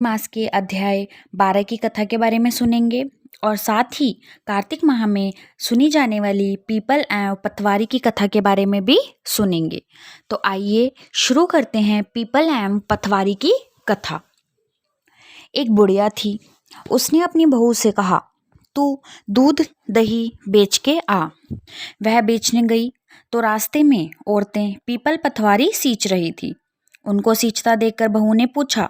मास के अध्याय 12 की कथा के बारे में सुनेंगे और साथ ही कार्तिक माह में सुनी जाने वाली पीपल एवं पतवारी की कथा के बारे में भी सुनेंगे। तो आइए शुरू करते हैं पीपल एवं पतवारी की कथा। एक बुढ़िया थी। उसने अपनी बहू से कहा, तू दूध दही बेच के आ। वह बेचने गई तो रास्ते में औरतें पीपल पतवारी सींच रही थी। उनको सींचता देखकर बहू ने पूछा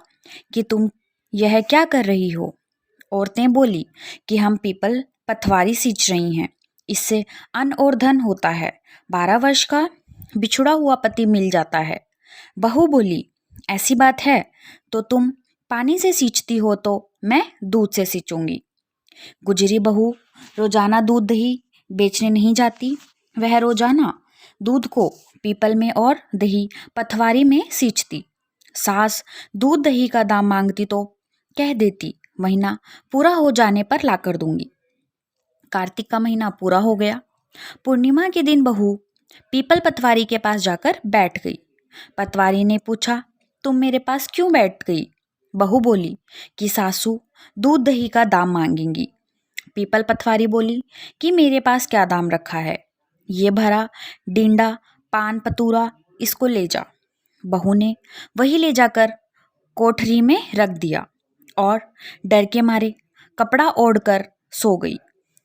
कि तुम यह क्या कर रही हो? औरतें बोली कि हम पीपल पतवारी सींच रही हैं, इससे अन्न और धन होता है, 12 वर्ष का बिछुड़ा हुआ पति मिल जाता है। बहू बोली, ऐसी बात है तो तुम पानी से सींचती हो तो मैं दूध से सींचूंगी। गुजरी बहू रोजाना दूध दही बेचने नहीं जाती। वह रोजाना दूध को पीपल में और दही पतवारी में सींचती। सास दूध दही का दाम मांगती तो कह देती, महीना पूरा हो जाने पर ला कर दूंगी। कार्तिक का महीना पूरा हो गया। पूर्णिमा के दिन बहू पीपल पतवारी के पास जाकर बैठ गई। पतवारी ने पूछा, तुम मेरे पास क्यों बैठ गई? बहू बोली कि सासू दूध दही का दाम मांगेंगी। पीपल पतवारी बोली कि मेरे पास क्या दाम रखा है, ये भरा डींडा पान पतूरा इसको ले जा। बहू ने वही ले जाकर कोठरी में रख दिया और डर के मारे कपड़ा ओढ़कर सो गई।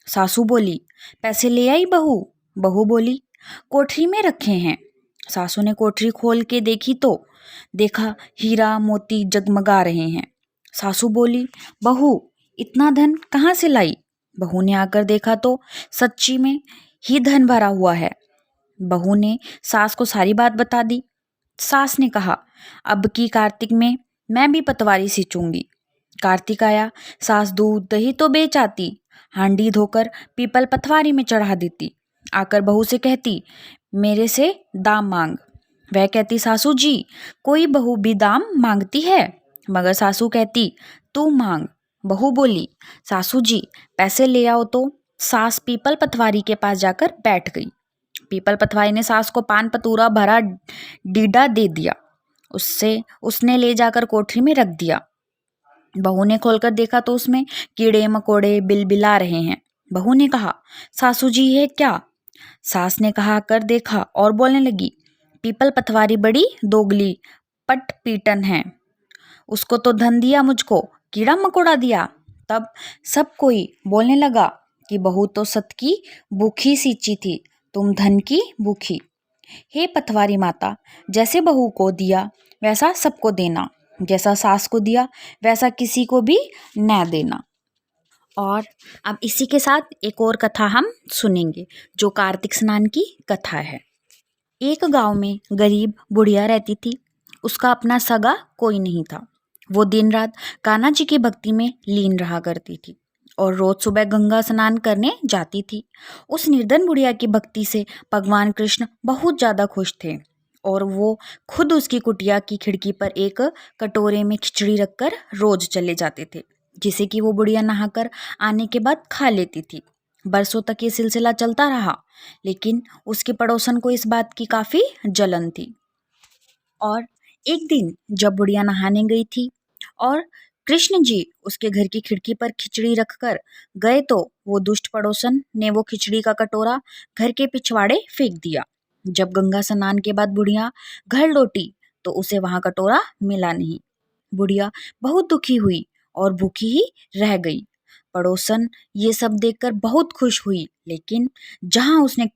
सासू बोली, पैसे ले आई बहू? बहू बोली, कोठरी में रखे हैं। सासू ने कोठरी खोल के देखी तो देखा हीरा मोती जगमगा रहे हैं। सासू बोली, बहू इतना धन कहाँ से लाई? बहू ने आकर देखा तो सच्ची में ही धन भरा हुआ है। बहू ने सास को सारी बात बता दी। सास ने कहा, अब की कार्तिक में मैं भी पतवारी सींचूंगी। कार्तिक आया, सास दूध दही तो बेच आती, हांडी धोकर पीपल पतवारी में चढ़ा देती। आकर बहू से कहती, मेरे से दाम मांग। वह कहती, सासू जी कोई बहू भी दाम मांगती है? मगर सासू कहती, तू मांग। बहू बोली, सासू जी पैसे ले आओ तो। सास पीपल पतवारी के पास जाकर बैठ गई। पीपल पतवारी ने सास को पान पतूरा भरा डीडा दे दिया। उसने ले जाकर कोठरी में रख दिया। बहू ने खोलकर देखा तो उसमें कीड़े मकोड़े बिलबिला रहे हैं। बहू ने कहा, सासू जी ये क्या? सास ने कहा कर देखा और बोलने लगी, पीपल पतवारी बड़ी दोगली पट पीटन है, उसको तो धन दिया, मुझको कीड़ा मकोड़ा दिया। तब सब कोई बोलने लगा कि बहू तो सत की भूखी सींची थी, तुम धन की भूखी। हे पतवारी माता, जैसे बहू को दिया वैसा सबको देना, जैसा सास को दिया वैसा किसी को भी न देना। और अब इसी के साथ एक और कथा हम सुनेंगे जो कार्तिक स्नान की कथा है। एक गांव में गरीब बुढ़िया रहती थी। उसका अपना सगा कोई नहीं था। वो दिन रात कान्हा जी की भक्ति में लीन रहा करती थी और रोज सुबह गंगा स्नान करने जाती थी। उस निर्धन बुढ़िया की भक्ति से भगवान कृष्ण बहुत ज्यादा खुश थे और वो खुद उसकी कुटिया की खिड़की पर एक कटोरे में खिचड़ी रखकर रोज चले जाते थे, जिसे कि वो बुढ़िया नहाकर आने के बाद खा लेती थी। बरसों तक ये सिलसिला चलता रहा, लेकिन उसके पड़ोसन को इस बात की काफी जलन थी। और एक दिन जब बुढ़िया नहाने गई थी और कृष्ण जी उसके घर की खिड़की पर खिचड़ी रखकर गए तो वो दुष्ट पड़ोसन ने वो खिचड़ी का कटोरा घर के पिछवाड़े फेंक दिया। जब गंगा स्नान के बाद बुढ़िया घर लौटी तो उसे वहां कटोरा मिला नहीं। बुढ़िया बहुत दुखी हुई और भूखी ही रह गई। पड़ोसन ये सब देखकर बहुत खुश हुई, लेकिन जहां उसने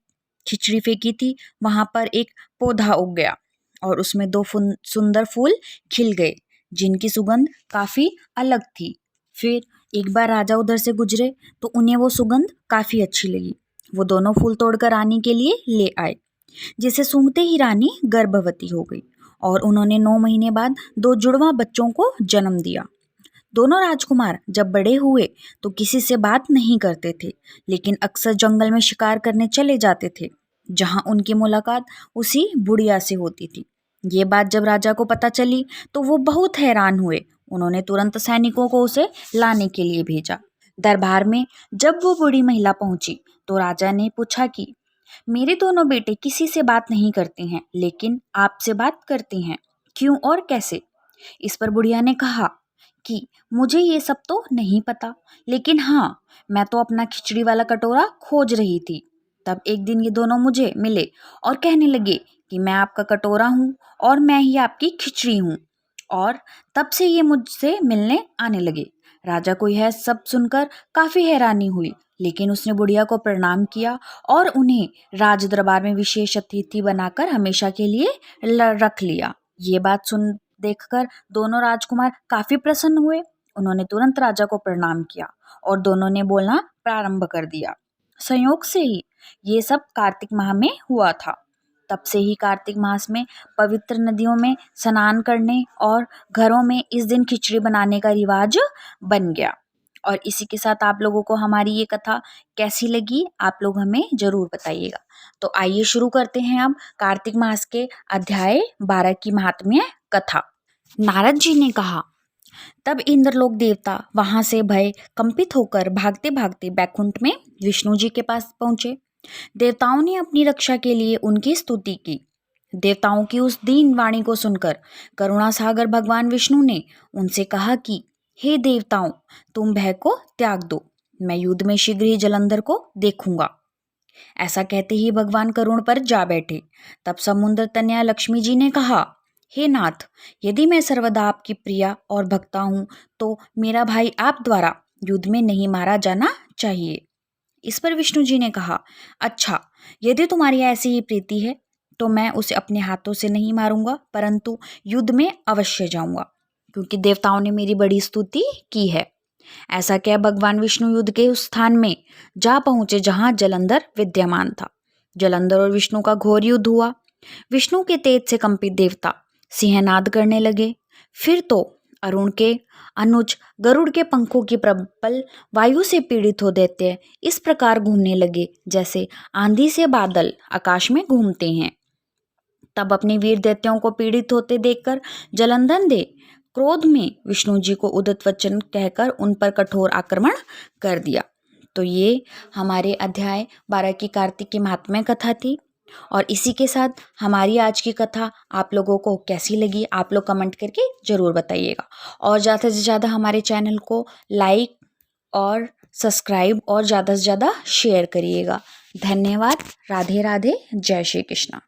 खिचड़ी फेंकी थी वहां पर एक पौधा उग गया और उसमें दो सुंदर फूल खिल गए, जिनकी सुगंध काफी अलग थी। फिर एक बार राजा उधर से गुजरे तो उन्हें वो सुगंध काफी अच्छी लगी। वो दोनों फूल तोड़कर रानी के लिए ले आए, जिसे सूंघते ही रानी गर्भवती हो गई और उन्होंने 9 महीने बाद 2 जुड़वा बच्चों को जन्म दिया। दोनों राजकुमार जब बड़े हुए तो किसी से बात नहीं करते थे, लेकिन अक्सर जंगल में शिकार करने चले जाते थे, जहां उनकी मुलाकात उसी बुढ़िया से होती थी। ये बात जब राजा को पता चली तो वो बहुत हैरान हुए। उन्होंने तुरंत सैनिकों को उसे लाने के लिए भेजा। दरबार में जब वो बूढ़ी महिला पहुंची तो राजा ने पूछा कि मेरे दोनों बेटे किसी से बात नहीं करते हैं, लेकिन आपसे बात करते हैं, क्यों और कैसे? इस पर बुढ़िया ने कहा कि मुझे ये सब तो नहीं पता, लेकिन हाँ, मैं तो अपना खिचड़ी वाला कटोरा खोज रही थी। तब एक दिन ये दोनों मुझे मिले और कहने लगे कि मैं आपका कटोरा हूँ और मैं ही आपकी खिचड़ी हूँ, और तब से ये मुझसे मिलने आने लगे। राजा को यह सब सुनकर काफी हैरानी हुई, लेकिन उसने बुढ़िया को प्रणाम किया और उन्हें राज दरबार में विशेष अतिथि बनाकर हमेशा के लिए रख लिया। ये बात सुन देखकर दोनों राजकुमार काफी प्रसन्न हुए। उन्होंने तुरंत राजा को प्रणाम किया और दोनों ने बोलना प्रारंभ कर दिया। संयोग से ही ये सब कार्तिक माह में हुआ था। तब से ही कार्तिक मास में पवित्र नदियों में स्नान करने और घरों में इस दिन खिचड़ी बनाने का रिवाज बन गया। और इसी के साथ आप लोगों को हमारी ये कथा कैसी लगी, आप लोग हमें जरूर बताइएगा। तो आइए शुरू करते हैं अब कार्तिक मास के अध्याय 12 की महात्म्य कथा। नारद जी ने कहा, तब इंद्रलोक देवता वहां से भय कंपित होकर भागते भागते बैकुंठ में विष्णु जी के पास पहुंचे। देवताओं ने अपनी रक्षा के लिए उनकी स्तुति की। देवताओं की उस दीन वाणी को सुनकर करुणा सागर भगवान विष्णु ने उनसे कहा कि हे देवताओं, तुम भय को त्याग दो, मैं युद्ध में शीघ्र ही जलंधर को देखूंगा। ऐसा कहते ही भगवान करुण पर जा बैठे। तब समुद्र तनया लक्ष्मी जी ने कहा, हे नाथ, यदि मैं सर्वदा आपकी प्रिया और भक्ता हूं तो मेरा भाई आप द्वारा युद्ध में नहीं मारा जाना चाहिए। इस पर विष्णु जी ने कहा, अच्छा, यदि तुम्हारी ऐसी ही प्रीति है तो मैं उसे अपने हाथों से नहीं मारूंगा, परंतु युद्ध में अवश्य जाऊंगा, क्योंकि देवताओं ने मेरी बड़ी स्तुति की है। ऐसा कह भगवान विष्णु युद्ध के उस स्थान में जा पहुंचे जहां जलंधर विद्यमान था। जलंधर और विष्णु का घोर युद्ध हुआ। विष्णु के तेज से कंपित देवता सिंहनाद करने लगे। फिर तो अरुण के अनुज गरुड़ के पंखों की प्रबल वायु से पीड़ित हो दैत्य इस प्रकार घूमने लगे जैसे आंधी से बादल आकाश में घूमते हैं। तब अपने वीर दैत्यों को पीड़ित होते देखकर जलंधर ने क्रोध में विष्णु जी को उद्धत वचन कहकर उन पर कठोर आक्रमण कर दिया। तो ये हमारे अध्याय 12 की कार्तिक की महात्म्य कथा थी। और इसी के साथ हमारी आज की कथा आप लोगों को कैसी लगी, आप लोग कमेंट करके ज़रूर बताइएगा। और ज़्यादा से ज़्यादा हमारे चैनल को लाइक और सब्सक्राइब और ज़्यादा से ज़्यादा शेयर करिएगा। धन्यवाद। राधे राधे। जय श्री कृष्णा।